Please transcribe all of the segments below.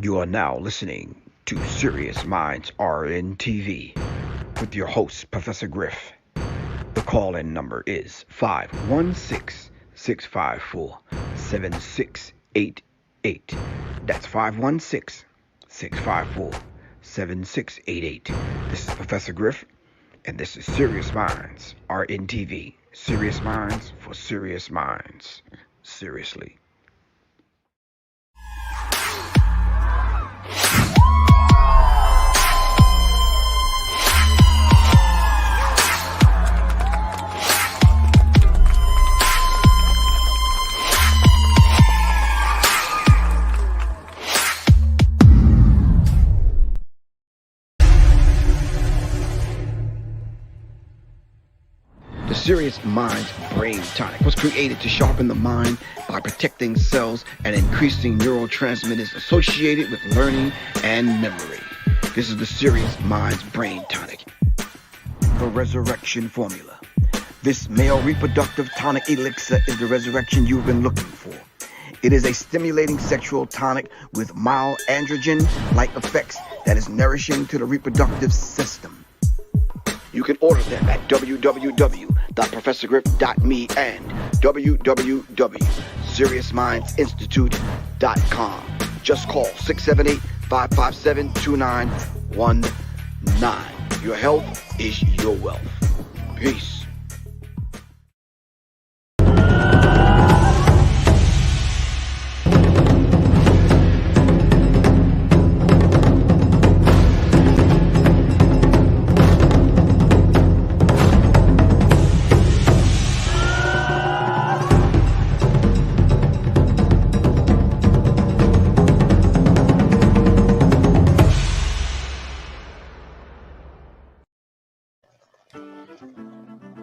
You are now listening to Serious Minds RNTV with your host, Professor Griff. The call-in number is 516-654-7688. That's 516-654-7688. This is Professor Griff, and this is Serious Minds RNTV. Serious Minds for Serious Minds. Seriously. The Serious Minds Brain Tonic was created to sharpen the mind by protecting cells and increasing neurotransmitters associated with learning and memory. This is the Serious Minds Brain Tonic. The Resurrection Formula. This male reproductive tonic elixir is the resurrection you've been looking for. It is a stimulating sexual tonic with mild androgen-like effects that is nourishing to the reproductive system. You can order them at www.professorgriff.me and www.seriousmindsinstitute.com. Just call 678-557-2919. Your health is your wealth. Peace.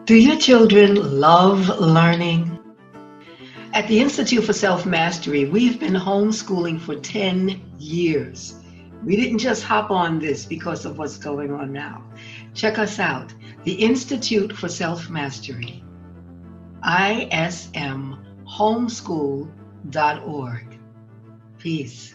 Do your children love learning? At the Institute for Self-Mastery, we've been homeschooling for 10 years. We didn't just hop on this because of what's going on now. Check us out, the Institute for Self-Mastery, ismhomeschool.org. Peace.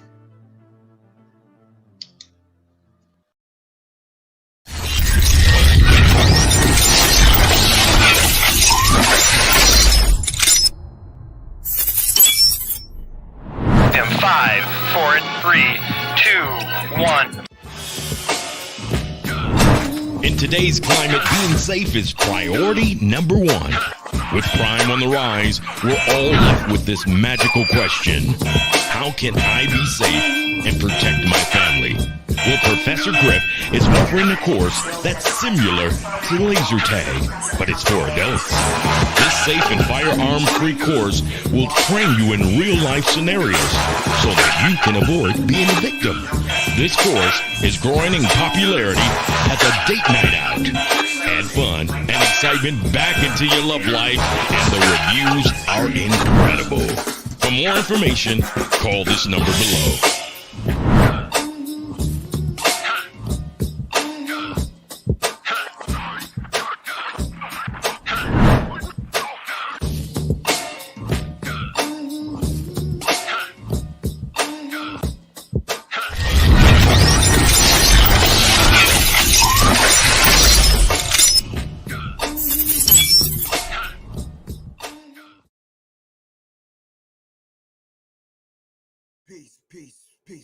In 5, 4, 3, 2, 1. In today's climate, being safe is priority number one. With crime on the rise, we're all left with this magical question: how can I be safe and protect my family? Well, Professor Griff is offering a course that's similar to laser tag, but it's for adults. This safe and firearm-free course will train you in real-life scenarios so that you can avoid being a victim. This course is growing in popularity as a date night out. Add fun and excitement back into your love life, and the reviews are incredible. For more information, call this number below.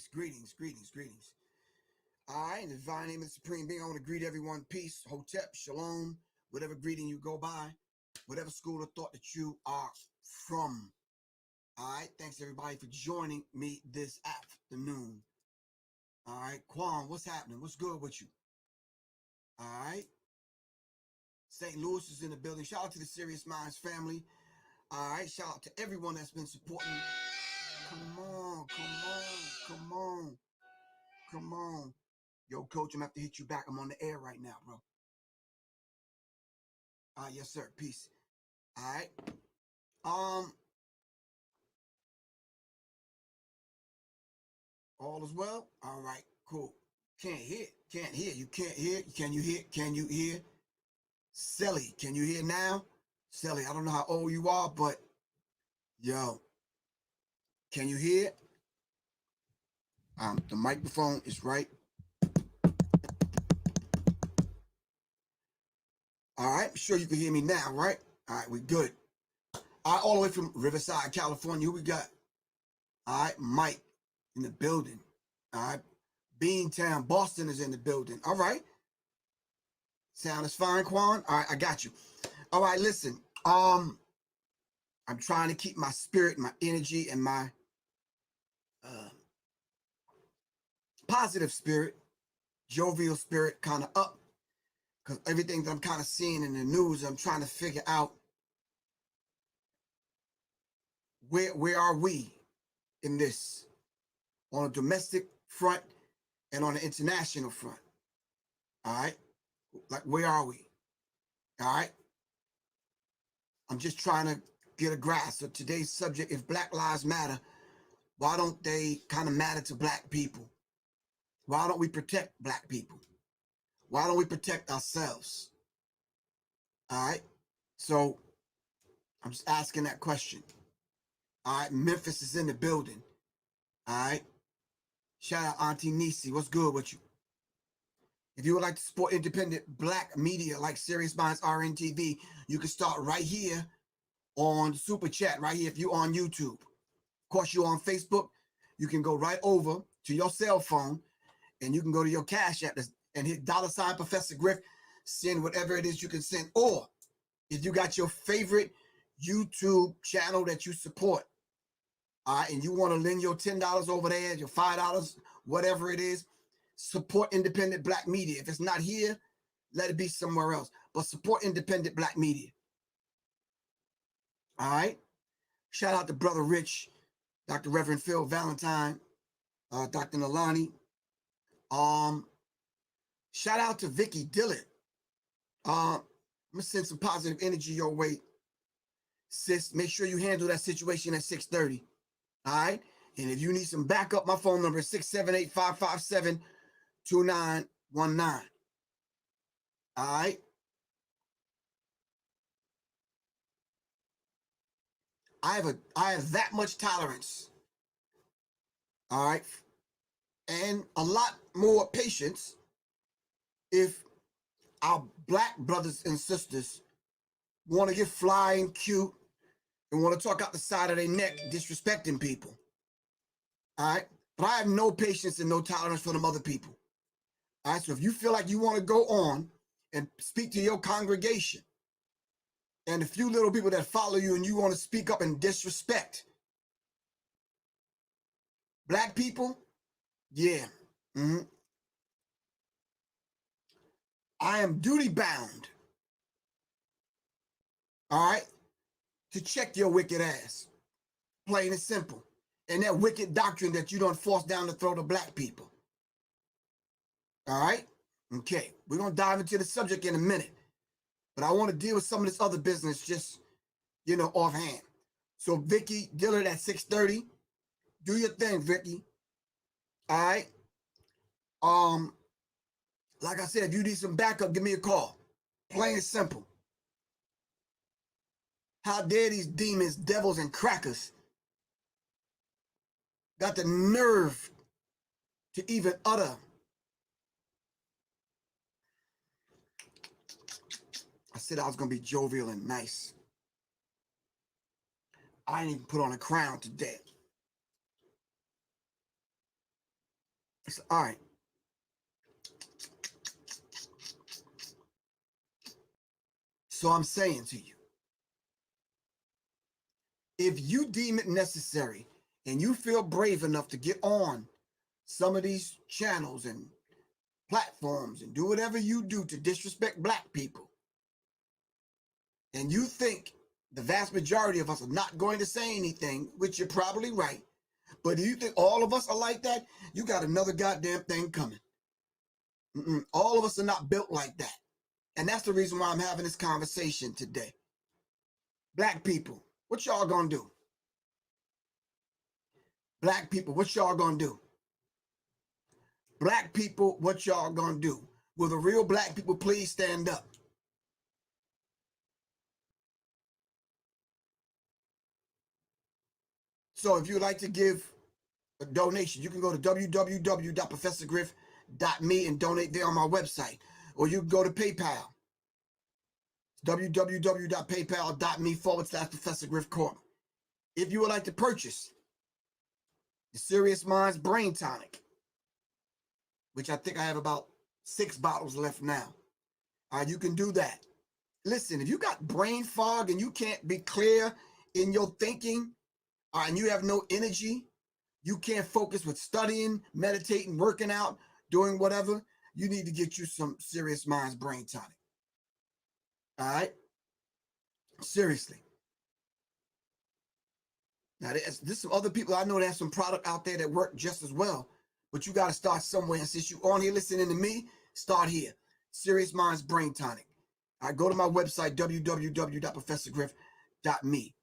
Peace. Greetings. All right, in the divine name of the Supreme Being, I want to greet everyone. Peace, Hotep, Shalom, whatever greeting you go by, whatever school of thought that you are from. All right, thanks everybody for joining me this afternoon. All right, Quan, what's happening? What's good with you? All right, St. Louis is in the building. Shout out to the Serious Minds family. All right, shout out to everyone that's been supporting. Come on. Yo, coach, I'm gonna have to hit you back. I'm on the air right now, bro. Yes, sir. Peace. All right. All is well? All right, cool. Can't hear. You can't hear. Can you hear? Sally, can you hear now? Sally, I don't know how old you are, but yo, can you hear? The microphone is right. All right, I'm sure you can hear me now, right? All right, we good. All right, all the way from Riverside, California, who we got? All right, Mike in the building. All right, Beantown, Boston is in the building. All right. Sound is fine, Quan? All right, I got you. All right, listen. I'm trying to keep my spirit, my energy, and my positive spirit, jovial spirit kind of up. Because everything that I'm kind of seeing in the news, I'm trying to figure out where are we in this on a domestic front and on an international front. All right. Like, where are we? All right. I'm just trying to get a grasp of today's subject. If Black Lives Matter, why don't they kind of matter to Black people? Why don't we protect Black people? Why don't we protect ourselves? All right. So I'm just asking that question. All right. Memphis is in the building. All right. Shout out Auntie Nisi. What's good with you? If you would like to support independent Black media like Serious Minds RNTV, you can start right here on Super Chat, right here if you're on YouTube. Of course, you're on Facebook. You can go right over to your cell phone and you can go to your Cash App and hit $ Professor Griff, send whatever it is you can send. Or if you got your favorite YouTube channel that you support, and you want to lend your $10 over there, your $5, whatever it is, support independent Black media. If it's not here, let it be somewhere else. But support independent Black media. All right? Shout out to Brother Rich, Dr. Reverend Phil Valentine, Dr. Nalani. Shout out to Vicky Dillard. I'm going to send some positive energy your way. Sis, make sure you handle that situation at 6:30. All right? And if you need some backup, my phone number is 678-557-2919. All right? I have that much tolerance. All right? And a lot more patience if our Black brothers and sisters want to get fly and cute and want to talk out the side of their neck disrespecting people. All right? But I have no patience and no tolerance for them other people. All right? So if you feel like you want to go on and speak to your congregation and the few little people that follow you and you want to speak up and disrespect Black people, yeah. I am duty bound, all right, to check your wicked ass, plain and simple. And that wicked doctrine that you don't force down the throat of Black people. All right? Okay, we're going to dive into the subject in a minute. But I want to deal with some of this other business just, offhand. So Vicky Dillard at 6:30, do your thing, Vicky. All right? Like I said, if you need some backup, give me a call. Plain and simple. How dare these demons, devils, and crackers got the nerve to even utter. I said I was going to be jovial and nice. I didn't even put on a crown today. It's all right. So I'm saying to you, if you deem it necessary and you feel brave enough to get on some of these channels and platforms and do whatever you do to disrespect Black people, and you think the vast majority of us are not going to say anything, which you're probably right, but do you think all of us are like that? You got another goddamn thing coming. All of us are not built like that. And that's the reason why I'm having this conversation today. Black people, what y'all gonna do? Black people, what y'all gonna do? Black people, what y'all gonna do? Will the real Black people please stand up? So if you'd like to give a donation. You can go to www.professorgriff.me and donate there on my website. Or you can go to PayPal. www.paypal.me/Professor Griff Corp. If you would like to purchase the Serious Minds Brain Tonic, which I think I have about 6 bottles left now, you can do that. Listen, if you got brain fog and you can't be clear in your thinking, and you have no energy, you can't focus with studying, meditating, working out, doing whatever, you need to get you some Serious Minds Brain Tonic. All right? Seriously. Now, there's some other people I know that have some product out there that work just as well, but you got to start somewhere. And since you're on here listening to me, start here. Serious Minds Brain Tonic. All right, go to my website, www.professorgriff.me.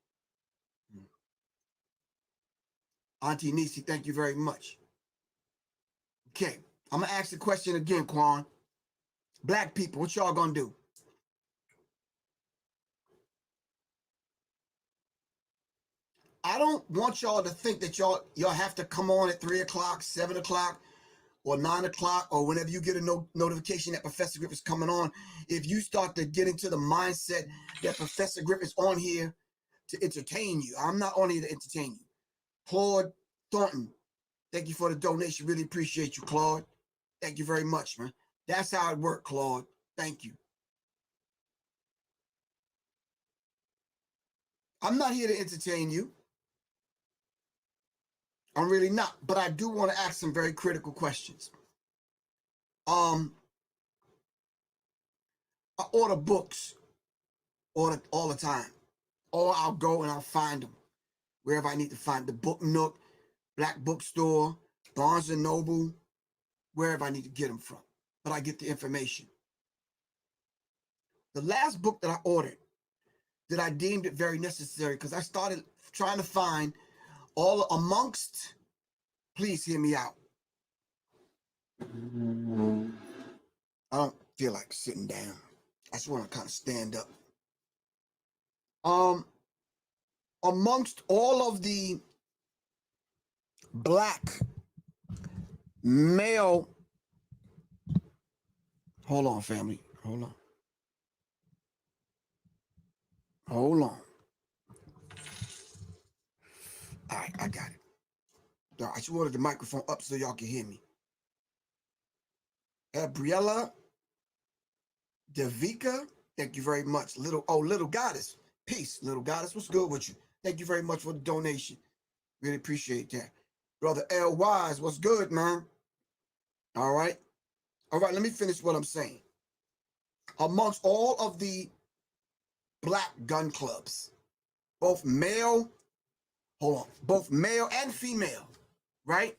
Auntie Nisi, thank you very much. Okay, I'm going to ask the question again, Quan. Black people, what y'all going to do? I don't want y'all to think that y'all have to come on at 3 o'clock, 7 o'clock, or 9 o'clock, or whenever you get a notification that Professor Griff is coming on. If you start to get into the mindset that Professor Griff is on here to entertain you, I'm not on here to entertain you. Claude Thornton, thank you for the donation. Really appreciate you, Claude. Thank you very much, man. That's how it works, Claude. Thank you. I'm not here to entertain you. I'm really not, but I do want to ask some very critical questions. I order books all the time, or I'll go and I'll find them wherever I need to find the Book Nook, Black Bookstore, Barnes & Noble, wherever I need to get them from. But I get the information. The last book that I ordered, that I deemed it very necessary, because I started trying to find all amongst, please hear me out. I don't feel like sitting down. I just want to kind of stand up. Amongst all of the Black male, hold on, family, hold on. Hold on. All right, I got it. I just wanted the microphone up so y'all can hear me. Gabriella Devika, thank you very much. Little Goddess, peace. Little Goddess, what's good with you? Thank you very much for the donation. Really appreciate that. Brother L. Wise, what's good, man? All right, let me finish what I'm saying. Amongst all of the Black gun clubs, both male and female, right?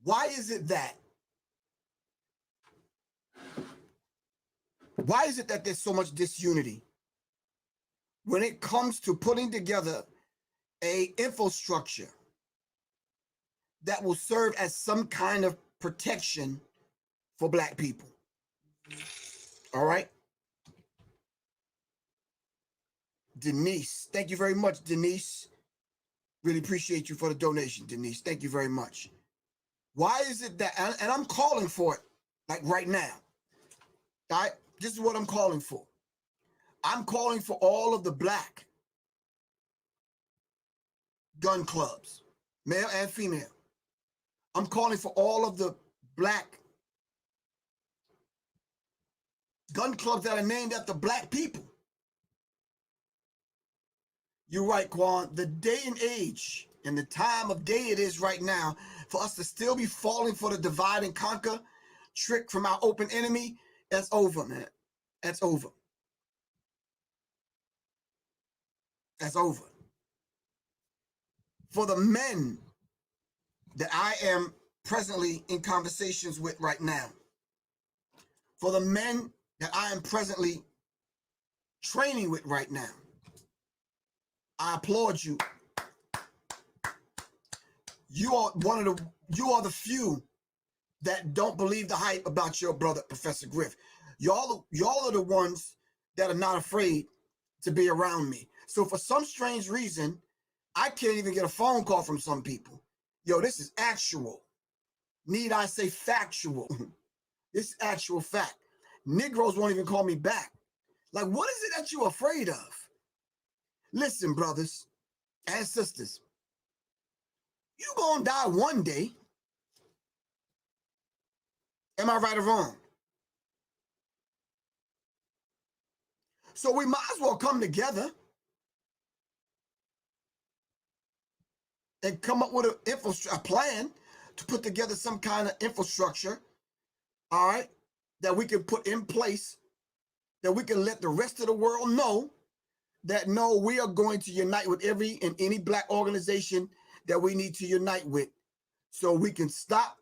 Why is it that there's so much disunity when it comes to putting together a infrastructure that will serve as some kind of protection for Black people? All right? Denise, thank you very much, Denise. Really appreciate you for the donation, Denise. Thank you very much. Why is it that, and I'm calling for it, like right now. All right? This is what I'm calling for. I'm calling for all of the Black gun clubs, male and female. I'm calling for all of the Black gun clubs that are named after Black people. You're right, Quan. The day and age and the time of day it is right now for us to still be falling for the divide and conquer trick from our open enemy, that's over, man. That's over. That's over. For the men that I am presently in conversations with right now, for the men that I am presently training with right now, I applaud you. You are the few that don't believe the hype about your brother, Professor Griff. Y'all are the ones that are not afraid to be around me. So for some strange reason, I can't even get a phone call from some people. Yo, this is actual. Need I say factual? This is actual fact. Negroes won't even call me back. Like, what is it that you're afraid of? Listen, brothers and sisters, you gonna die one day. Am I right or wrong? So we might as well come together and come up with a plan to put together some kind of infrastructure, all right, that we can put in place, that we can let the rest of the world know that no, we are going to unite with every and any black organization that we need to unite with, so we can stop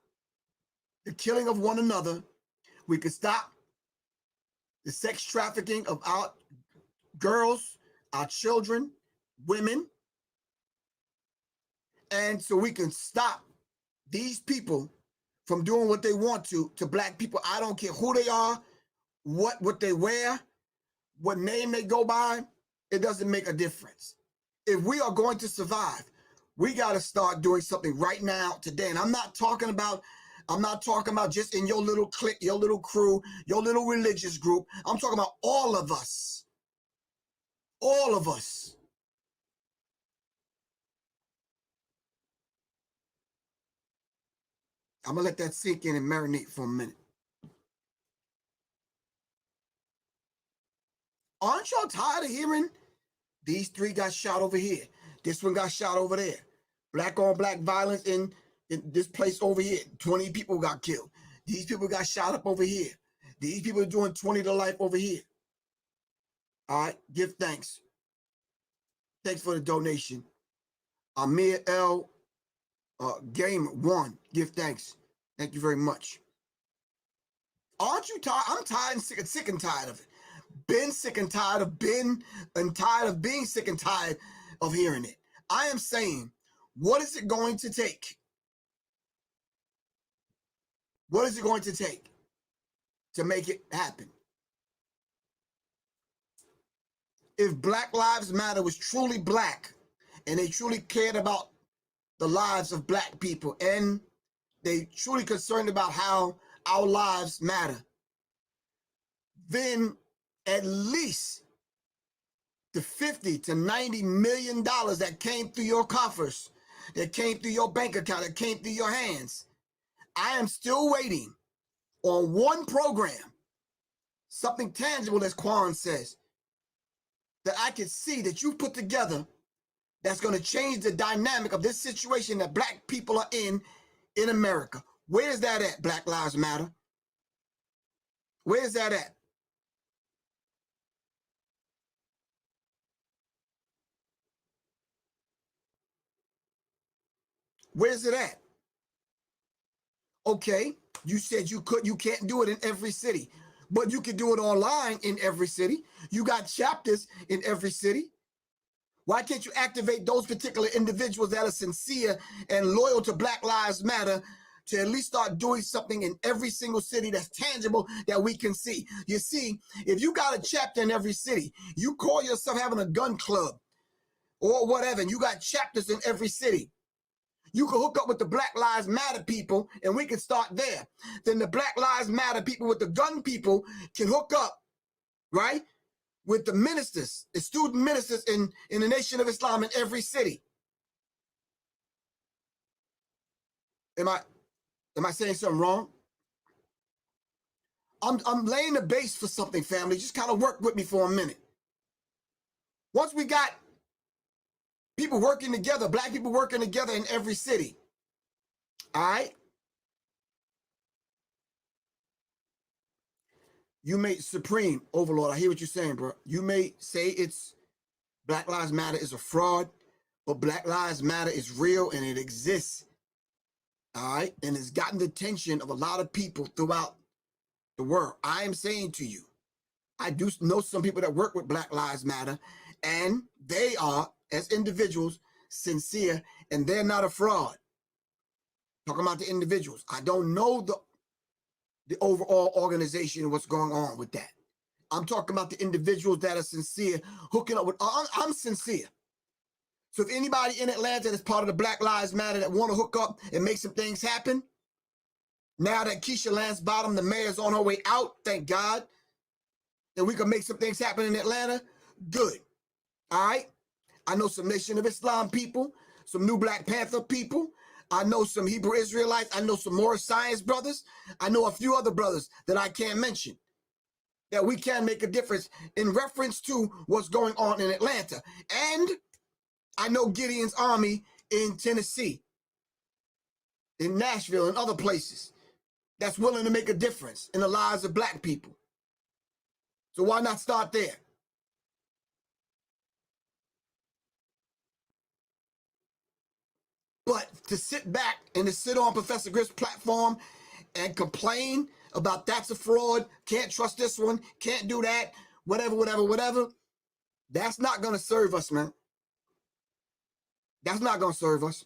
the killing of one another. We can stop the sex trafficking of our girls, our children, women. And so we can stop these people from doing what they want to black people. I don't care who they are, what they wear, what name they go by. It doesn't make a difference. If we are going to survive, we got to start doing something right now, today. And I'm not talking about just in your little clique, your little crew, your little religious group. I'm talking about all of us. All of us. I'm going to let that sink in and marinate for a minute. Aren't y'all tired of hearing these three got shot over here? This one got shot over there. Black on black violence in this place over here. 20 people got killed. These people got shot up over here. These people are doing 20 to life over here. All right, give thanks. Thanks for the donation. Amir L. Game 1, give thanks. Thank you very much. Aren't you tired? I'm tired and sick and tired of it. Been sick and tired of being sick and tired of hearing it. I am saying, what is it going to take? What is it going to take to make it happen? If Black Lives Matter was truly black and they truly cared about the lives of black people and they truly concerned about how our lives matter, then at least the 50 to 90 million dollars that came through your coffers, that came through your bank account, that came through your hands, I am still waiting on one program, something tangible, as Quan says, that I can see that you put together that's going to change the dynamic of this situation that black people are in America. Where's that at, Black Lives Matter? Where's that at? Where's it at? Okay, you said you can't do it in every city, but you can do it online in every city. You got chapters in every city. Why can't you activate those particular individuals that are sincere and loyal to Black Lives Matter to at least start doing something in every single city that's tangible that we can see? You see, if you got a chapter in every city, you call yourself having a gun club or whatever, and you got chapters in every city, you can hook up with the Black Lives Matter people and we can start there. Then the Black Lives Matter people with the gun people can hook up, right, with the ministers, the student ministers in the Nation of Islam in every city. Am I saying something wrong? I'm laying the base for something, family. Just kind of work with me for a minute. Once we got people working together, black people working together in every city, all right? You may, Supreme Overlord, I hear what you're saying, bro. You may say it's Black Lives Matter is a fraud, but Black Lives Matter is real and it exists, all right? And it's gotten the attention of a lot of people throughout the world. I am saying to you, I do know some people that work with Black Lives Matter, and they are, as individuals, sincere, and they're not a fraud. Talking about the individuals. I don't know the overall organization and what's going on with that. I'm talking about the individuals that are sincere, hooking up with, I'm sincere. So if anybody in Atlanta that's part of the Black Lives Matter that want to hook up and make some things happen, now that Keisha Lance Bottom, the mayor's on her way out, thank God, that we can make some things happen in Atlanta, good. All right? I know some Nation of Islam people, some New Black Panther people. I know some Hebrew Israelites. I know some Moorish Science brothers. I know a few other brothers that I can't mention, that we can make a difference in reference to what's going on in Atlanta. And I know Gideon's Army in Tennessee, in Nashville, and other places that's willing to make a difference in the lives of black people. So why not start there? But to sit back and to sit on Professor Griff's platform and complain about that's a fraud, can't trust this one, can't do that, whatever, that's not going to serve us, man. That's not going to serve us.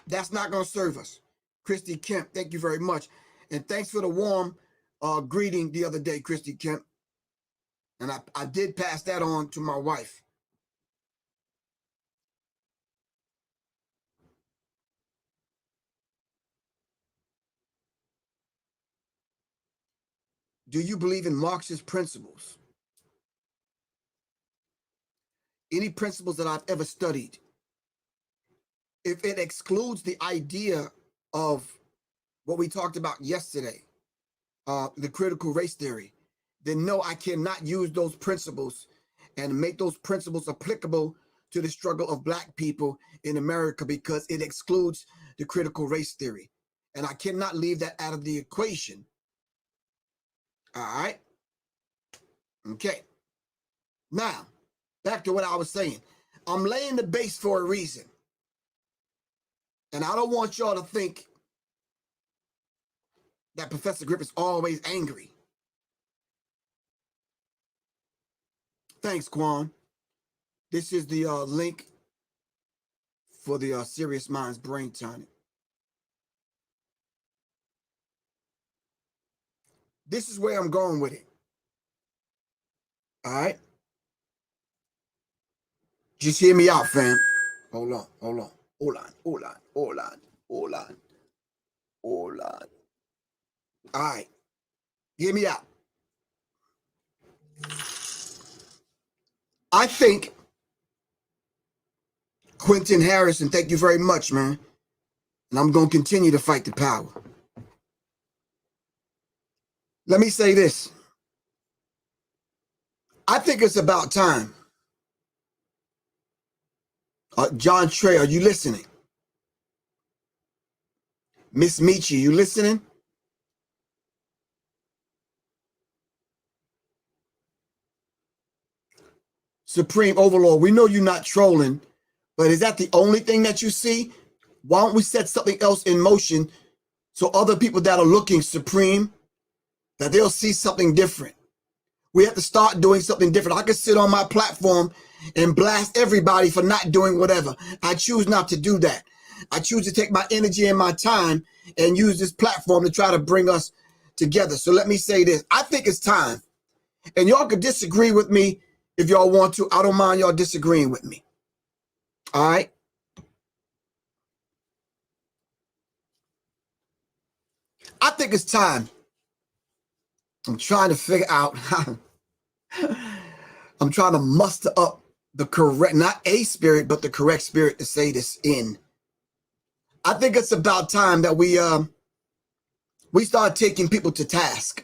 That's not going to serve us. Christy Kemp, thank you very much. And thanks for the warm greeting the other day, Christy Kemp. And I did pass that on to my wife. Do you believe in Marxist principles? Any principles that I've ever studied, if it excludes the idea of what we talked about yesterday, the critical race theory, then no, I cannot use those principles and make those principles applicable to the struggle of black people in America, because it excludes the critical race theory. And I cannot leave that out of the equation. All right. Okay. Now, back to what I was saying. I'm laying the base for a reason. And I don't want y'all to think that Professor Griff is always angry. Thanks, Quan. This is the link for the Serious Minds Brain Tonic. This is where I'm going with it. All right? Just hear me out, fam. Hold on. All right. Hear me out. I think Quentin Harrison, thank you very much, man. And I'm going to continue to fight the power. Let me say this. I think it's about time. John Trey, are you listening? Miss Michi, you listening? Supreme Overlord, we know you're not trolling, but is that the only thing that you see? Why don't we set something else in motion so other people that are looking, Supreme, that they'll see something different? We have to start doing something different. I can sit on my platform and blast everybody for not doing whatever. I choose not to do that. I choose to take my energy and my time and use this platform to try to bring us together. So let me say this. I think it's time. And y'all could disagree with me if y'all want to. I don't mind y'all disagreeing with me. All right? I think it's time. I'm trying to figure out how. I'm trying to muster up the correct, not a spirit, but the correct spirit to say this in. I think it's about time that we start taking people to task.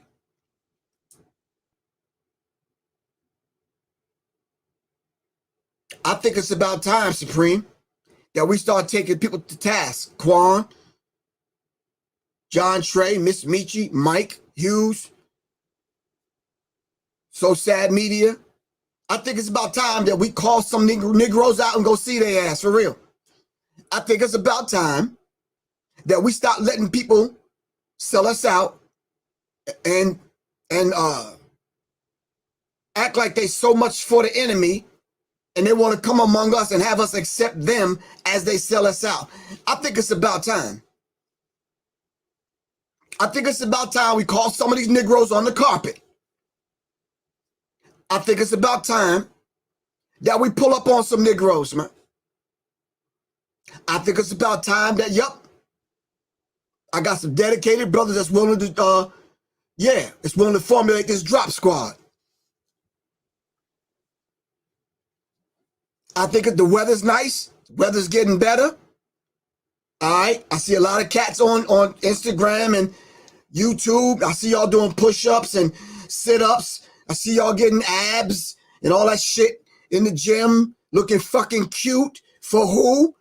I think it's about time, Supreme, that we start taking people to task. Quan, John Trey, Miss Michi, Mike Hughes, So Sad Media. I think it's about time that we call some Negroes out and go see their ass, for real. I think it's about time that we stop letting people sell us out and act like they so much for the enemy, and they want to come among us and have us accept them as they sell us out. I think it's about time. I think it's about time we call some of these Negroes on the carpet. I think it's about time that we pull up on some Negroes, man. I think it's about time that, yup, I got some dedicated brothers that's willing to, it's willing to formulate this drop squad. I think if the weather's nice, weather's getting better. All right, I see a lot of cats on Instagram and YouTube. I see y'all doing push-ups and sit-ups. I see y'all getting abs and all that shit in the gym, looking fucking cute. For who?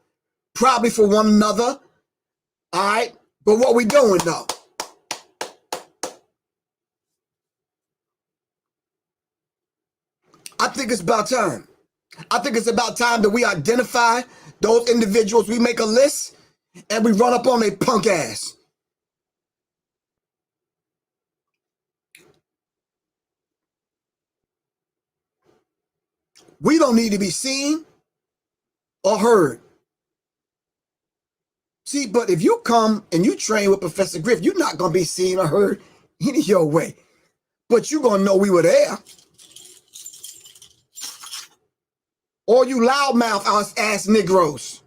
Probably for one another. All right, but what we doing though? I think it's about time. I think it's about time that we identify those individuals. We make a list and we run up on their punk ass. We don't need to be seen or heard. See, but if you come and you train with Professor Griff, you're not going to be seen or heard any your way. But you're going to know we were there. Or you loudmouth ass Negroes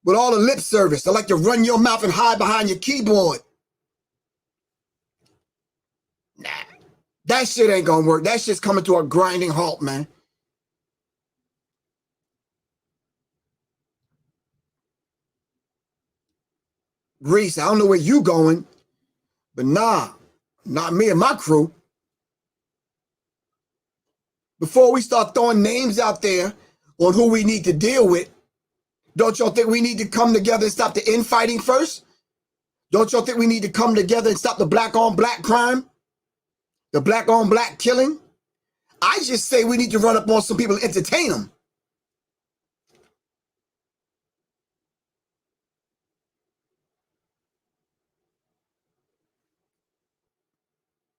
with all the lip service. They like to run your mouth and hide behind your keyboard. Nah, that shit ain't going to work. That shit's coming to a grinding halt, man. Reese, I don't know where you going, but nah, not me and my crew. Before we start throwing names out there on who we need to deal with, don't y'all think we need to come together and stop the infighting first? Don't y'all think we need to come together and stop the black-on-black crime? The black-on-black killing? I just say we need to run up on some people and entertain them.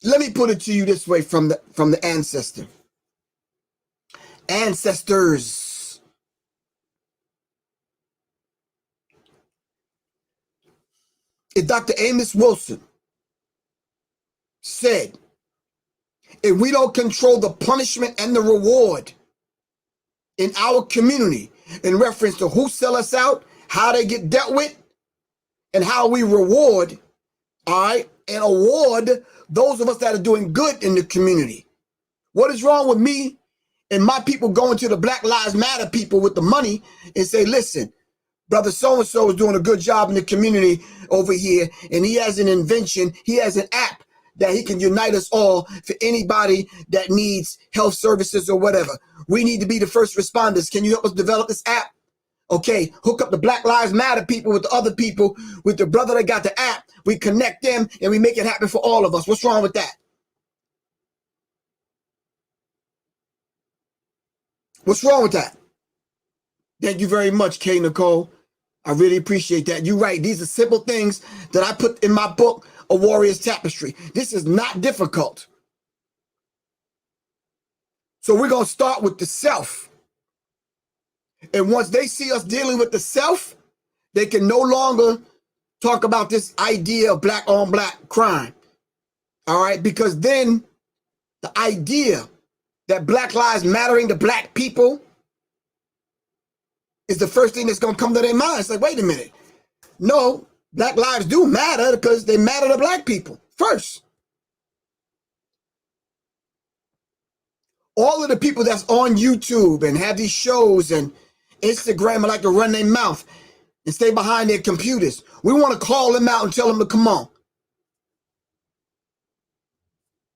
Let me put it to you this way from the ancestor. Ancestors. If Dr. Amos Wilson said, if we don't control the punishment and the reward in our community in reference to who sell us out, how they get dealt with, and how we reward, all right, and award those of us that are doing good in the community. What is wrong with me and my people going to the Black Lives Matter people with the money and say, listen, brother so-and-so is doing a good job in the community over here, and he has an invention, he has an app that he can unite us all for anybody that needs health services or whatever. We need to be the first responders. Can you help us develop this app? Okay, hook up the Black Lives Matter people with the other people, with the brother that got the app. We connect them and we make it happen for all of us. What's wrong with that? What's wrong with that? Thank you very much, K. Nicole. I really appreciate that. You're right. These are simple things that I put in my book, A Warrior's Tapestry. This is not difficult. So we're going to start with the self. And once they see us dealing with the self, they can no longer talk about this idea of black on black crime. All right? Because then the idea that Black Lives Mattering to black people is the first thing that's going to come to their mind. It's like, wait a minute. No, black lives do matter because they matter to black people first. All of the people that's on YouTube and have these shows and Instagram and like to run their mouth and stay behind their computers, we want to call them out and tell them to come on.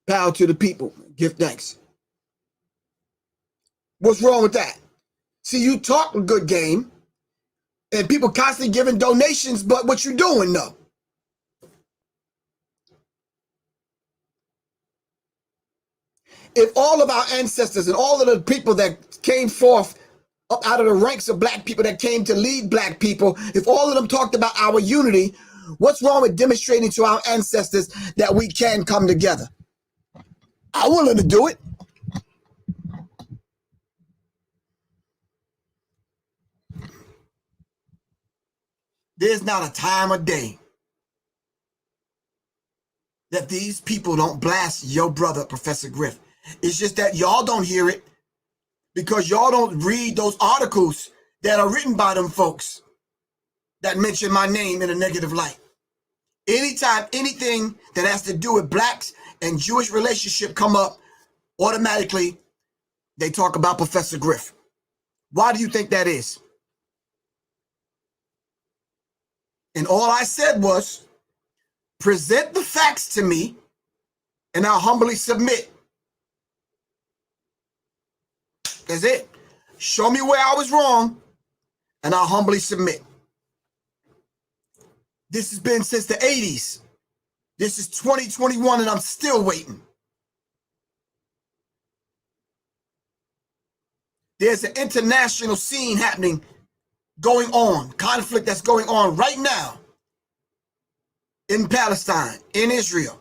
Power to the people. Give thanks. What's wrong with that? See, you talk a good game and people constantly giving donations, but what you doing though? If all of our ancestors and all of the people that came forth up out of the ranks of black people that came to lead black people, if all of them talked about our unity, what's wrong with demonstrating to our ancestors that we can come together? I'm willing to do it. There's not a time of day that these people don't blast your brother, Professor Griff. It's just that y'all don't hear it because y'all don't read those articles that are written by them folks that mention my name in a negative light. Anytime anything that has to do with blacks and Jewish relationship come up, automatically they talk about Professor Griff. Why do you think that is? And all I said was, present the facts to me and I'll humbly submit. That's it. Show me where I was wrong and I'll humbly submit. This has been since the 80s. This is 2021 and I'm still waiting. There's an international scene happening, going on, conflict that's going on right now in Palestine, in Israel.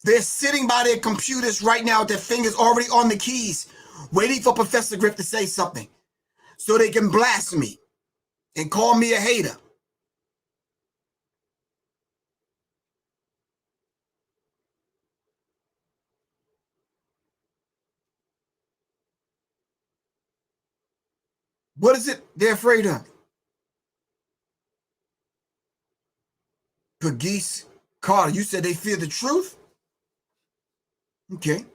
They're sitting by their computers right now with their fingers already on the keys, waiting for Professor Griff to say something so they can blast me and call me a hater. What is it they're afraid of? Pagis Carter, you said they fear the truth? Okay.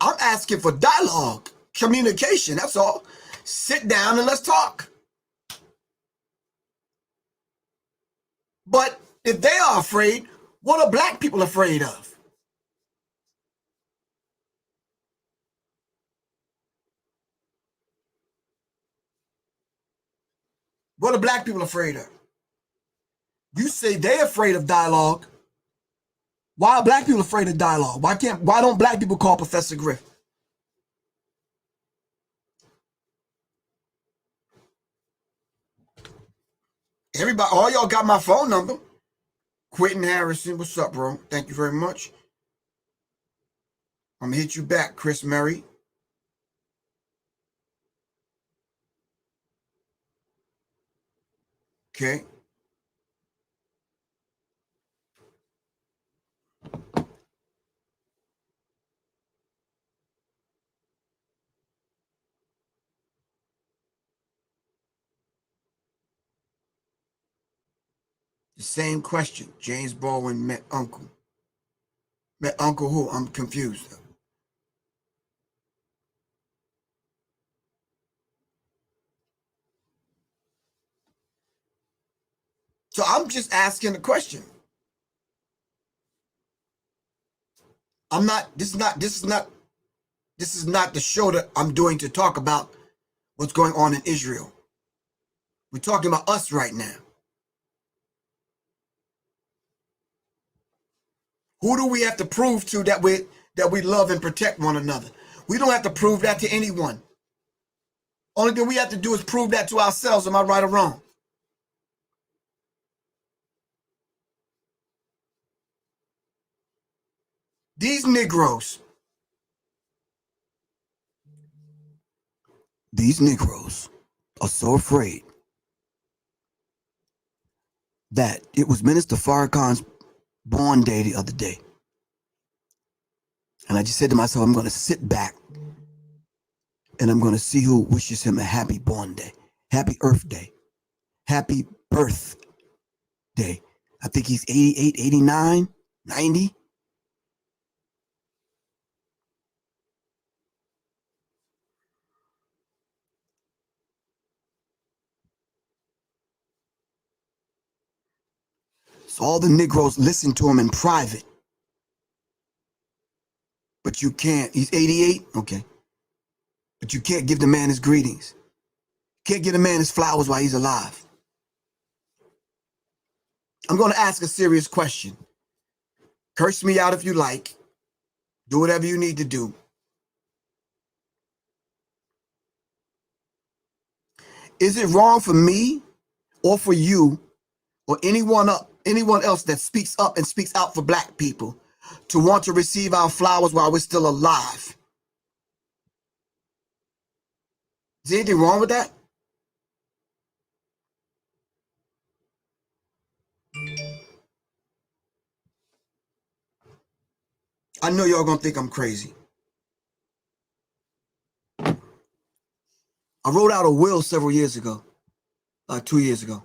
I'm asking for dialogue, communication, that's all. Sit down and let's talk. But if they are afraid, what are black people afraid of? What are black people afraid of? You say they're afraid of dialogue. Why are black people afraid of dialogue? Why don't black people call Professor Griff? Everybody, all y'all got my phone number. Quentin Harrison, what's up, bro? Thank you very much. I'm gonna hit you back, Chris Murray. Okay. The same question. James Baldwin met Uncle. Met Uncle who? I'm confused. So I'm just asking a question. This is not the show that I'm doing to talk about what's going on in Israel. We're talking about us right now. Who do we have to prove to that we love and protect one another? We don't have to prove that to anyone. Only thing we have to do is prove that to ourselves. Am I right or wrong? These Negroes are so afraid that it was Minister Farrakhan's born day the other day. And I just said to myself, I'm going to sit back and I'm going to see who wishes him a happy born day, happy Earth Day, happy birth day. I think he's 88, 89, 90. So all the Negroes listen to him in private. But you can't. He's 88? Okay. But you can't give the man his greetings. Can't give the man his flowers while he's alive. I'm going to ask a serious question. Curse me out if you like. Do whatever you need to do. Is it wrong for me or for you or anyone else that speaks up and speaks out for black people to want to receive our flowers while we're still alive? Is there anything wrong with that? I know y'all gonna think I'm crazy. I wrote out a will several years ago, 2 years ago.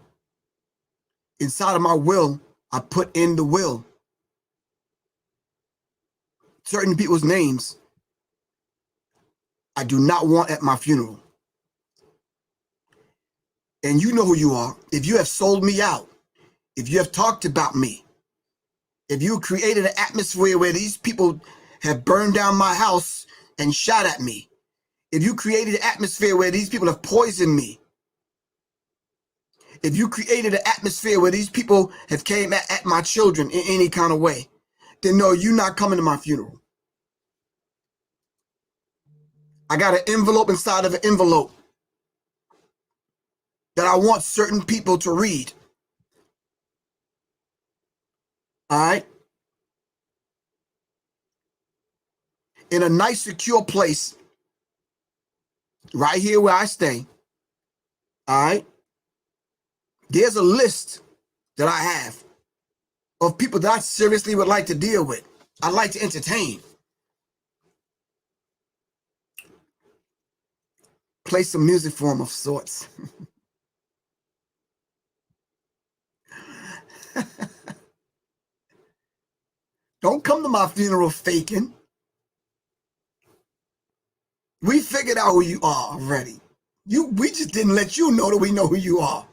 Inside of my will, I put in the will certain people's names I do not want at my funeral. And you know who you are. If you have sold me out, if you have talked about me, if you created an atmosphere where these people have burned down my house and shot at me, if you created an atmosphere where these people have poisoned me, if you created an atmosphere where these people have came at my children in any kind of way, then no, you're not coming to my funeral. I got an envelope inside of an envelope that I want certain people to read. All right? In a nice, secure place, right here where I stay, all right? There's a list that I have of people that I seriously would like to deal with. I'd like to entertain. Play some music for them of sorts. Don't come to my funeral faking. We figured out who you are already. We just didn't let you know that we know who you are.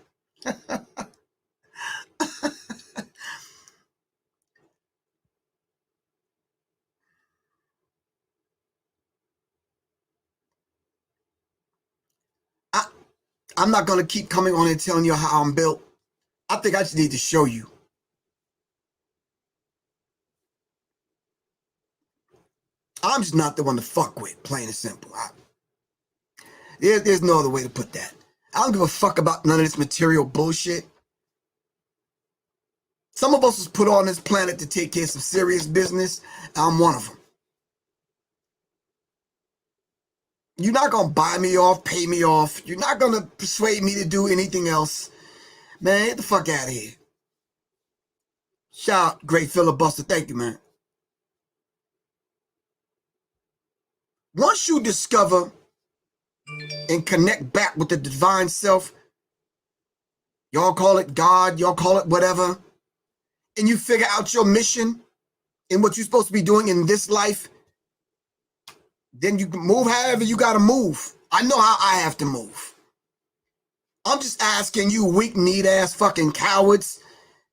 I'm not going to keep coming on and telling you how I'm built. I think I just need to show you. I'm just not the one to fuck with, plain and simple. There's no other way to put that. I don't give a fuck about none of this material bullshit. Some of us was put on this planet to take care of some serious business. I'm one of them. You're not going to buy me off, pay me off. You're not going to persuade me to do anything else. Man, get the fuck out of here. Shout out, great filibuster. Thank you, man. Once you discover and connect back with the divine self, y'all call it God, y'all call it whatever, and you figure out your mission and what you're supposed to be doing in this life, then you can move however you got to move. I know how I have to move. I'm just asking you weak, need-ass fucking cowards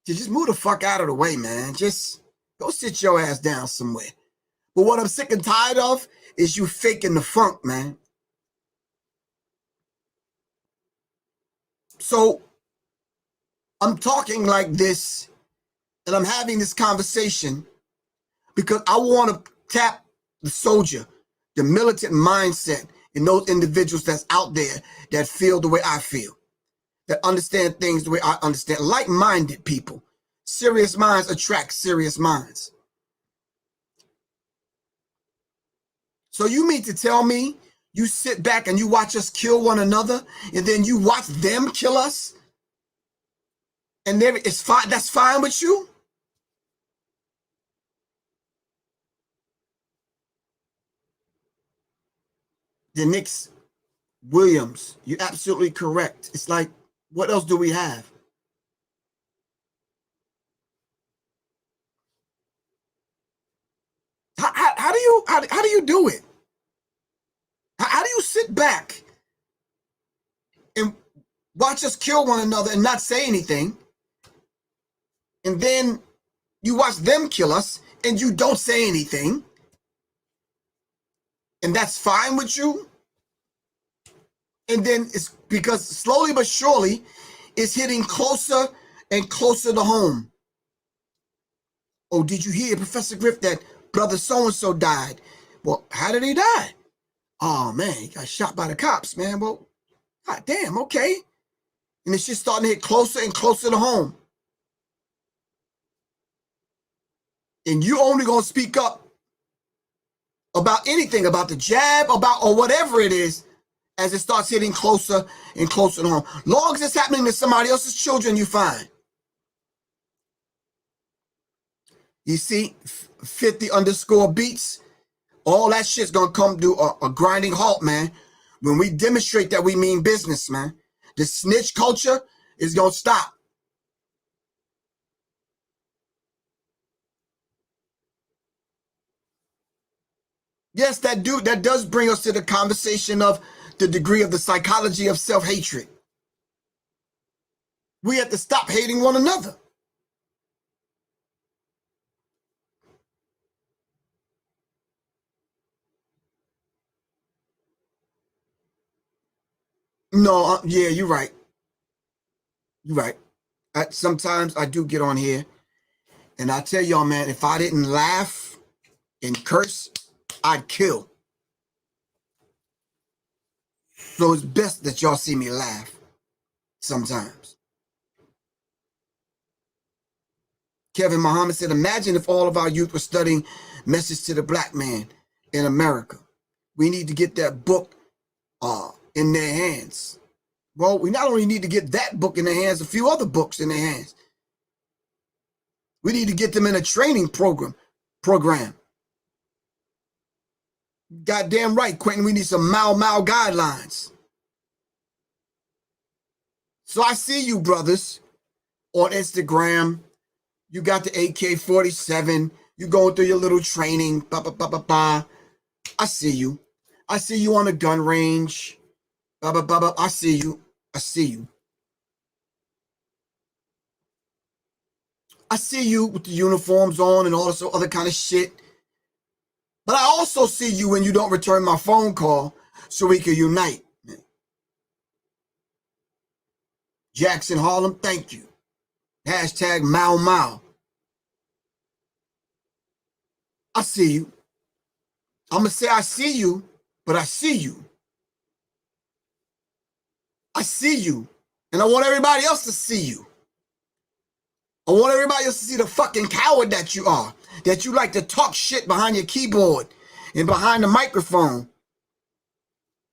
to just move the fuck out of the way, man. Just go sit your ass down somewhere. But what I'm sick and tired of is you faking the funk, man. So I'm talking like this and I'm having this conversation because I want to tap the soldier, the militant mindset in those individuals that's out there that feel the way I feel, that understand things the way I understand. Like-minded people. Serious minds attract serious minds. So you mean to tell me you sit back and you watch us kill one another and then you watch them kill us? And then it's fine, that's fine with you? The Knicks Williams, you're absolutely correct. It's like, what else do we have? How do you do it? How do you sit back and watch us kill one another and not say anything, and then you watch them kill us and you don't say anything, and that's fine with you? And then it's because slowly but surely it's hitting closer and closer to home. Oh, did you hear, Professor Griff, that brother so-and-so died? Well, how did he die? Oh, man, he got shot by the cops, man. Well, god damn, okay. And it's just starting to hit closer and closer to home. And you only going to speak up about anything, about the jab, about or whatever it is, as it starts hitting closer and closer to home. Long as it's happening to somebody else's children, you fine. You see, 50_beats. All that shit's gonna come to a grinding halt, man. When we demonstrate that we mean business, man. The snitch culture is gonna stop. Yes, that does bring us to the conversation of the degree of the psychology of self-hatred. We have to stop hating one another. No, yeah, you're right. You're right. Sometimes I do get on here, and I tell y'all, man, if I didn't laugh and curse, I'd kill. So it's best that y'all see me laugh sometimes. Kevin Muhammad said, imagine if all of our youth were studying Message to the Black Man in America. We need to get that book in their hands. Well, we not only need to get that book in their hands, a few other books in their hands. We need to get them in a training program. Goddamn right, Quentin, we need some Mau guidelines. So I see you, brothers, on Instagram. You got the AK-47. You going through your little training. I see you. I see you on a gun range. I see you. I see you. I see you with the uniforms on and all this other kind of shit. But I also see you when you don't return my phone call so we can unite. Jackson Harlem, thank you. Hashtag Mau. I see you. I'm going to say I see you, but I see you. I see you. And I want everybody else to see you. I want everybody else to see the fucking coward that you are. That you like to talk shit behind your keyboard and behind the microphone.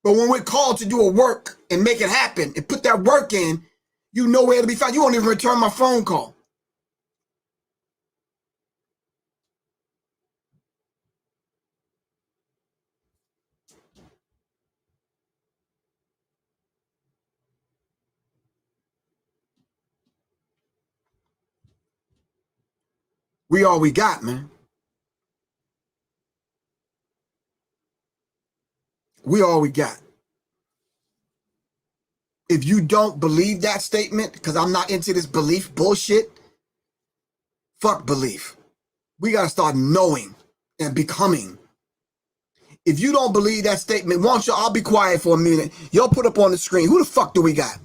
But when we're called to do a work and make it happen and put that work in, you know where to be found. You won't even return my phone call. We all we got, man. We all we got. If you don't believe that statement, because I'm not into this belief bullshit, fuck belief. We got to start knowing and becoming. If you don't believe that statement, why don't you, I'll be quiet for a minute. Y'all put up on the screen, who the fuck do we got?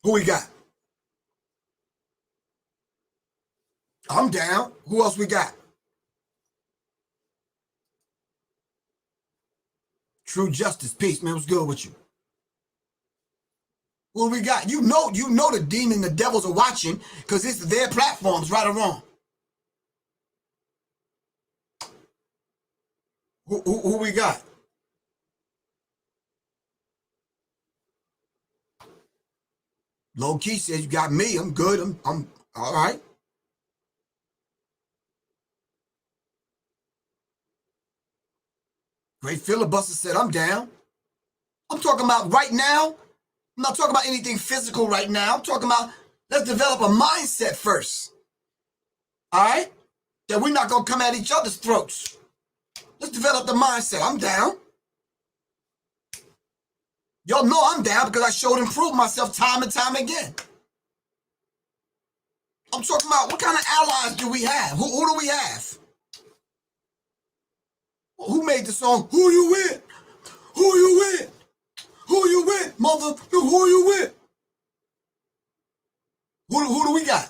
Who we got? I'm down. Who else we got? True Justice. Peace, man. What's good with you? Who we got? You know the demon, the devils are watching because it's their platforms, right or wrong. Who we got? Low key says you got me. I'm good. I'm all right. Great Filibuster said I'm down. I'm talking about right now. I'm not talking about anything physical right now. I'm talking about let's develop a mindset first. All right? That we're not going to come at each other's throats. Let's develop the mindset. I'm down. Y'all know I'm down because I showed and proved myself time and time again. I'm talking about what kind of allies do we have? Who do we have? Who made the song? Who you with? Who you with? Who you with, mother? Who you with? Who do we got?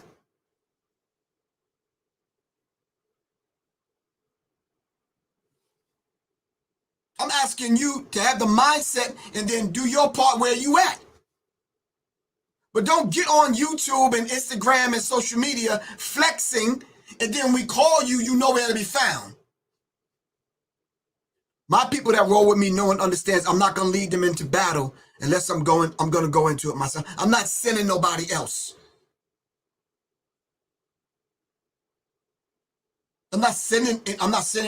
I'm asking you to have the mindset and then do your part where you at. But don't get on YouTube and Instagram and social media flexing and then we call you, you know where to be found. My people that roll with me know and understands I'm not going to lead them into battle unless I'm going to go into it myself. I'm not sending nobody else. I'm not sending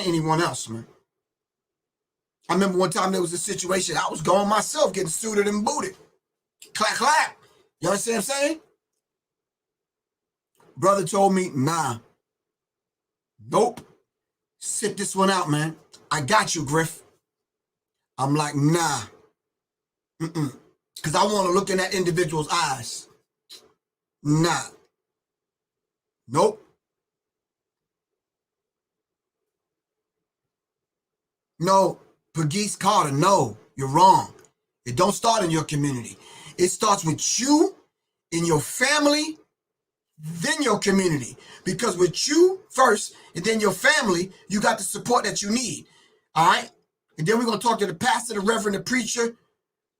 anyone else, man. I remember one time there was a situation, I was going myself, getting suited and booted. Clap, clap. You understand what I'm saying? Brother told me, nah. Nope. Sit this one out, man. I got you, Griff. I'm like, nah. Because I want to look in that individual's eyes. Nah. Nope. No. Pegues Carter, no. You're wrong. It don't start in your community. It starts with you, in your family, then your community. Because with you first, and then your family, you got the support that you need. All right? And then we're going to talk to the pastor, the reverend, the preacher,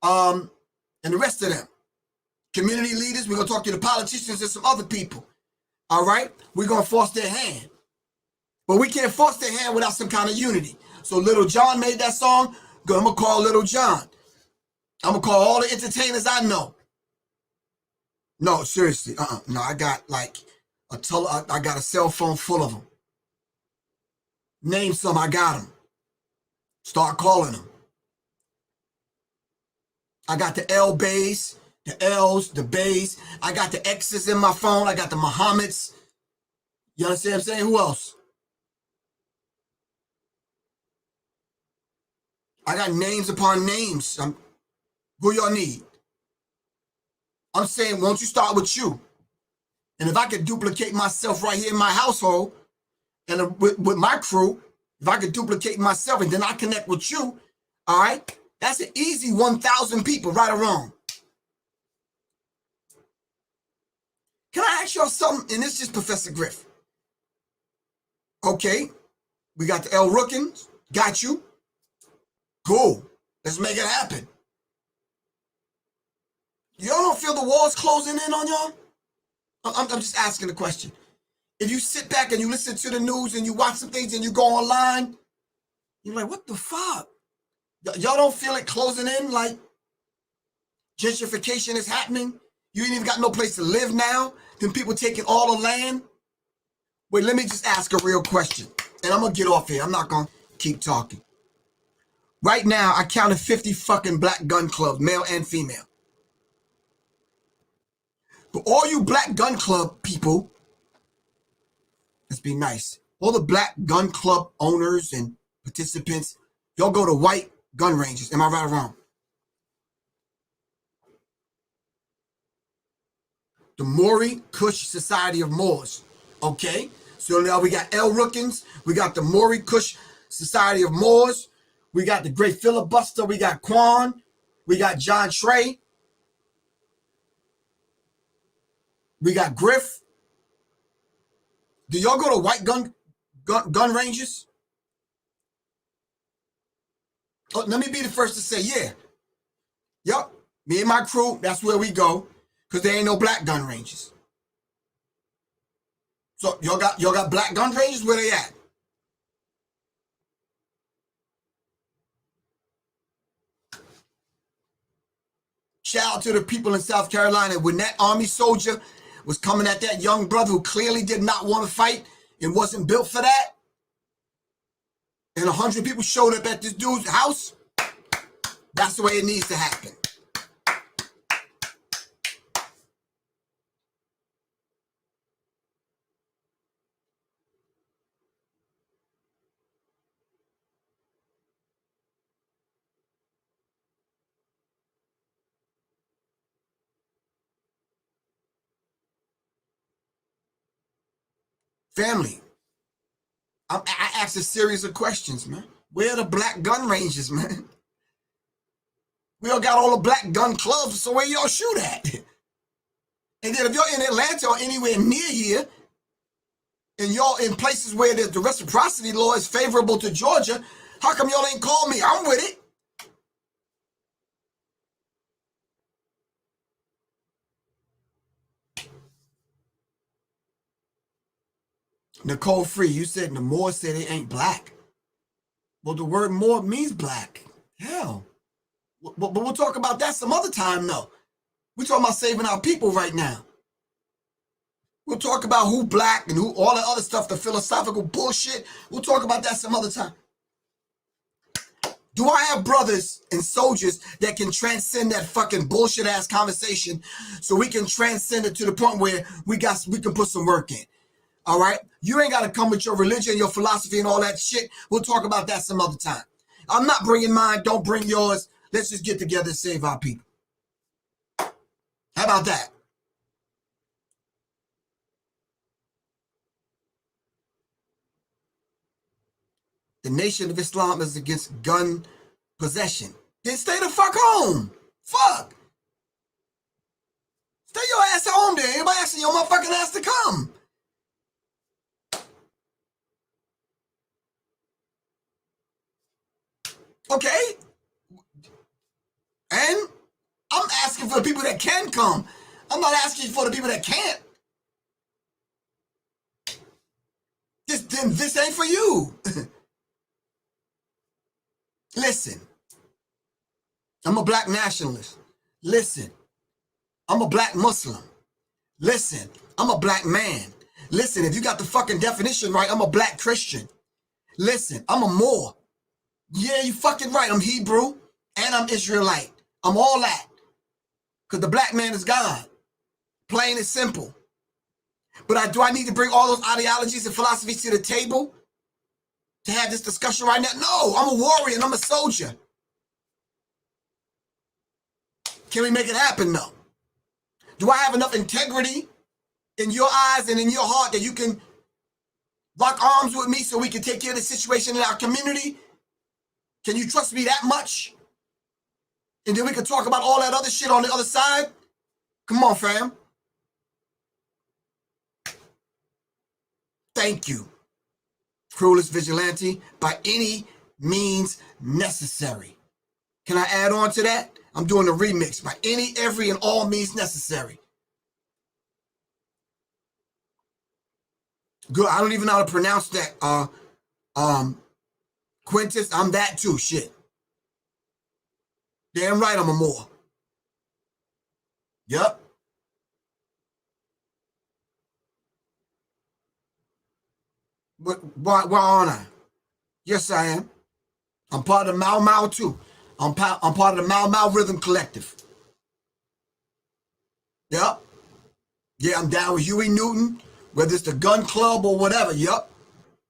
and the rest of them. Community leaders, we're going to talk to the politicians and some other people. All right? We're going to force their hand. But we can't force their hand without some kind of unity. So Little John made that song. I'm going to call Little John. I'm going to call all the entertainers I know. No, seriously. No, I got like I got a cell phone full of them. Name some, I got them. Start calling them. I got the L bays, the L's, the bays. I got the X's in my phone. I got the Muhammad's. You understand what I'm saying? Who else? I got names upon names. Who y'all need? I'm saying, won't you start with you? And if I could duplicate myself right here in my household and with my crew, if I could duplicate myself and then I connect with you, all right, that's an easy 1,000 people, right or wrong. Can I ask y'all something? And this is Professor Griff. Okay, we got the L Rookins, got you. Cool, let's make it happen. Y'all don't feel the walls closing in on y'all? I'm just asking the question. If you sit back and you listen to the news and you watch some things and you go online, you're like, what the fuck? Y'all don't feel it closing in like gentrification is happening? You ain't even got no place to live now? Then people taking all the land? Wait, let me just ask a real question. And I'm going to get off here. I'm not going to keep talking. Right now, I counted 50 fucking black gun clubs, male and female. But all you black gun club people, let's be nice. All the black gun club owners and participants, y'all go to white gun ranges. Am I right or wrong? The Maury Kush Society of Moors. Okay? So now we got L Rookins. We got the Maury Kush Society of Moors. We got the Great Filibuster. We got Quan. We got John Trey. We got Griff. Do y'all go to white gun ranges? Oh, let me be the first to say, yeah. Yup. Me and my crew, that's where we go. Because there ain't no black gun ranges. So y'all got black gun ranges? Where they at? Shout out to the people in South Carolina. When that Army soldier was coming at that young brother who clearly did not want to fight and wasn't built for that, and 100 people showed up at this dude's house, that's the way it needs to happen. Family, I asked a series of questions, man. Where are the black gun ranges, man? We all got all the black gun clubs, so where y'all shoot at? And then if you're in Atlanta or anywhere near here, and y'all in places where the reciprocity law is favorable to Georgia, how come y'all ain't call me? I'm with it. Nicole Free, you said the Moors say they ain't black. Well, the word more means black. Hell. But we'll talk about that some other time, though. We're talking about saving our people right now. We'll talk about who black and who all the other stuff, the philosophical bullshit. We'll talk about that some other time. Do I have brothers and soldiers that can transcend that fucking bullshit ass conversation so we can transcend it to the point where we can put some work in? All right? You ain't got to come with your religion, your philosophy, and all that shit. We'll talk about that some other time. I'm not bringing mine. Don't bring yours. Let's just get together and save our people. How about that? The Nation of Islam is against gun possession. Then stay the fuck home. Fuck. Stay your ass at home then. Anybody asking your motherfucking ass to come? Okay? And I'm asking for the people that can come. I'm not asking for the people that can't. This ain't for you. Listen, I'm a black nationalist. Listen, I'm a black Muslim. Listen, I'm a black man. Listen, if you got the fucking definition right, I'm a black Christian. Listen, I'm a Moor. Yeah, you fucking right. I'm Hebrew and I'm Israelite. I'm all that. Because the black man is God. Plain and simple. But do I need to bring all those ideologies and philosophies to the table to have this discussion right now? No, I'm a warrior and I'm a soldier. Can we make it happen? No. Do I have enough integrity in your eyes and in your heart that you can lock arms with me so we can take care of the situation in our community? Can you trust me that much? And then we can talk about all that other shit on the other side? Come on, fam. Thank you. Cruelest vigilante by any means necessary. Can I add on to that? I'm doing a remix by any, every, and all means necessary. Good. I don't even know how to pronounce that. Quintus, I'm that too. Shit. Damn right, I'm a Moor. Yup. Why aren't I? Yes, I am. I'm part of the Mau Mau too. I'm part of the Mau Mau Rhythm Collective. Yep. Yeah, I'm down with Huey Newton, whether it's the gun club or whatever. Yep.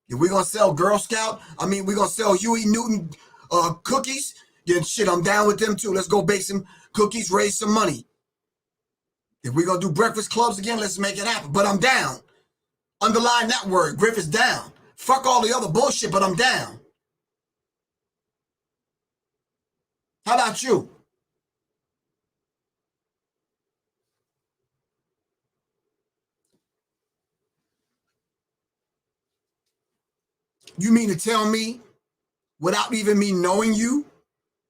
If we're going to sell we're going to sell Huey Newton cookies, then shit, I'm down with them too. Let's go bake some cookies, raise some money. If we're going to do breakfast clubs again, let's make it happen. But I'm down. Underline that word. Griff is down. Fuck all the other bullshit, but I'm down. How about you? You mean to tell me, without even me knowing you,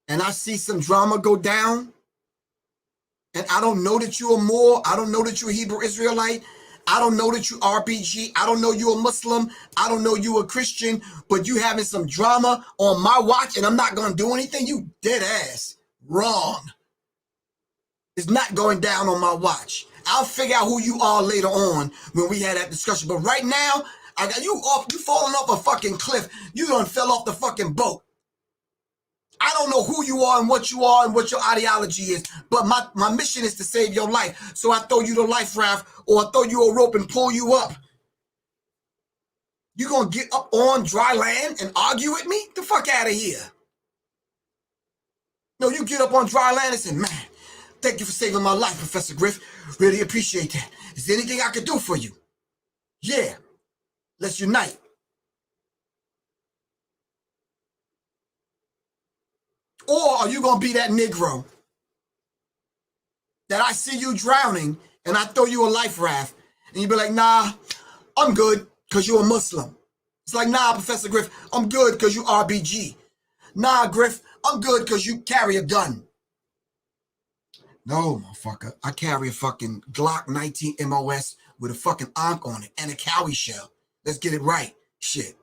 and I see some drama go down, and I don't know that you're a Moor, I don't know that you're a Hebrew Israelite, I don't know that you RPG, I don't know you're a Muslim, I don't know you a Christian, but you having some drama on my watch and I'm not going to do anything? You dead ass. Wrong. It's not going down on my watch. I'll figure out who you are later on when we had that discussion. But right now, I got you falling off a fucking cliff. You done fell off the fucking boat. I don't know who you are and what your ideology is, but my mission is to save your life. So I throw you the life raft or I throw you a rope and pull you up. You gonna get up on dry land and argue with me? Get the fuck out of here. No, you get up on dry land and say, man, thank you for saving my life, Professor Griff. Really appreciate that. Is there anything I could do for you? Yeah. Let's unite. Or are you going to be that Negro that I see you drowning and I throw you a life raft and you be like, nah, I'm good because you're a Muslim. It's like, nah, Professor Griff, I'm good because you RBG. Nah, Griff, I'm good because you carry a gun. No, motherfucker. I carry a fucking Glock 19 MOS with a fucking Ankh on it and a Cowie shell. Let's get it right. Shit.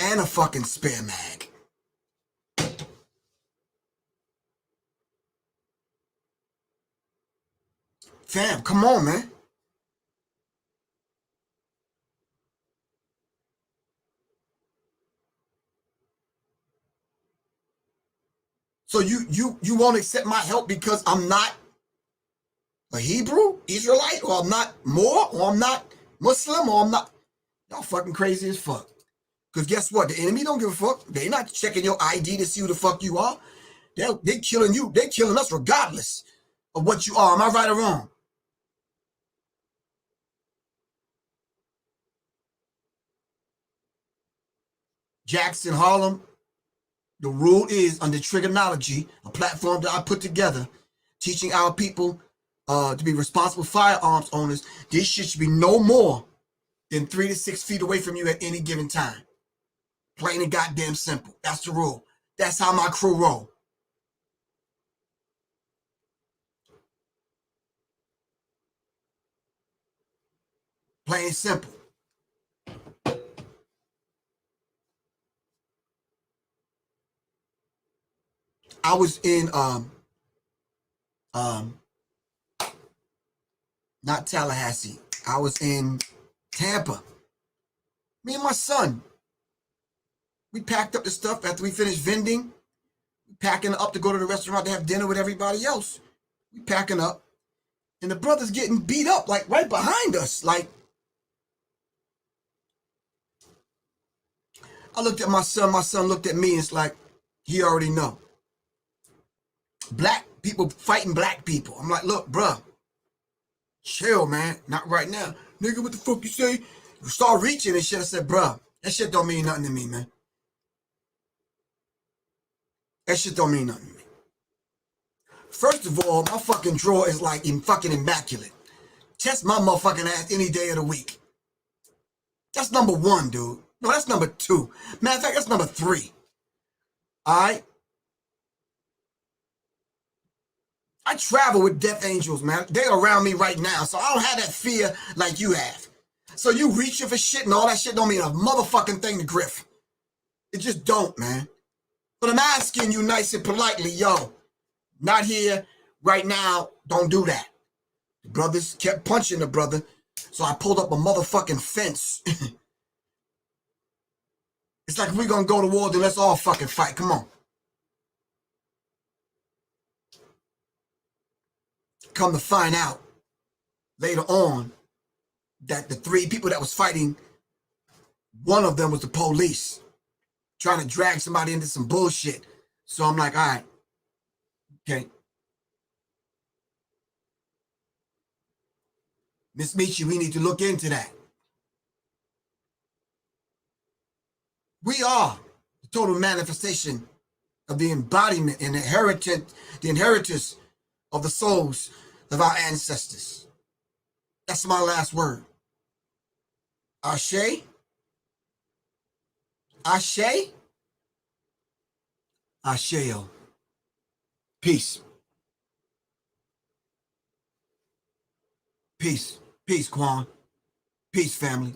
and a fucking spare mag. Fam, come on, man. So you won't accept my help because I'm not a Hebrew Israelite, or I'm not Moor, or I'm not Muslim, or I'm not. Y'all fucking crazy as fuck. Because guess what? The enemy don't give a fuck. They not checking your ID to see who the fuck you are. They killing you. They killing us regardless of what you are. Am I right or wrong? Jackson, Harlem. The rule is under Trigonology, a platform that I put together, teaching our people to be responsible firearms owners. This shit should be no more than 3 to 6 feet away from you at any given time. Plain and goddamn simple. That's the rule. That's how my crew roll. Plain and simple. I was in not Tallahassee. I was in Tampa. Me and my son. We packed up the stuff after we finished vending. Packing up to go to the restaurant to have dinner with everybody else. We packing up. And the brother's getting beat up, like right behind us. Like, I looked at my son looked at me, and it's like, he already know. Black people fighting black people. I'm like, look, bruh, chill, man. Not right now. Nigga, what the fuck you say? You start reaching and shit. I said, bruh, that shit don't mean nothing to me, man. That shit don't mean nothing to me. First of all, my fucking drawer is like fucking immaculate. Test my motherfucking ass any day of the week. That's number 1, dude. No, that's number 2. Matter of fact, that's number 3. All right? I travel with death angels, man. They're around me right now, so I don't have that fear like you have. So you reaching for shit and all that shit don't mean a motherfucking thing to Griff. It just don't, man. But I'm asking you nice and politely, yo, not here right now. Don't do that. The brothers kept punching the brother, so I pulled up a motherfucking fence. It's like, if we're gonna go to war, then let's all fucking fight. Come on. Come to find out later on that the 3 people that was fighting, one of them was the police trying to drag somebody into some bullshit. So I'm like, all right, okay. Miss Michi, we need to look into that. We are the total manifestation of the embodiment and the inheritance of the souls of our ancestors. That's my last word. Ashe? Ashe? Asheo. Peace. Peace. Peace, Quan. Peace, family.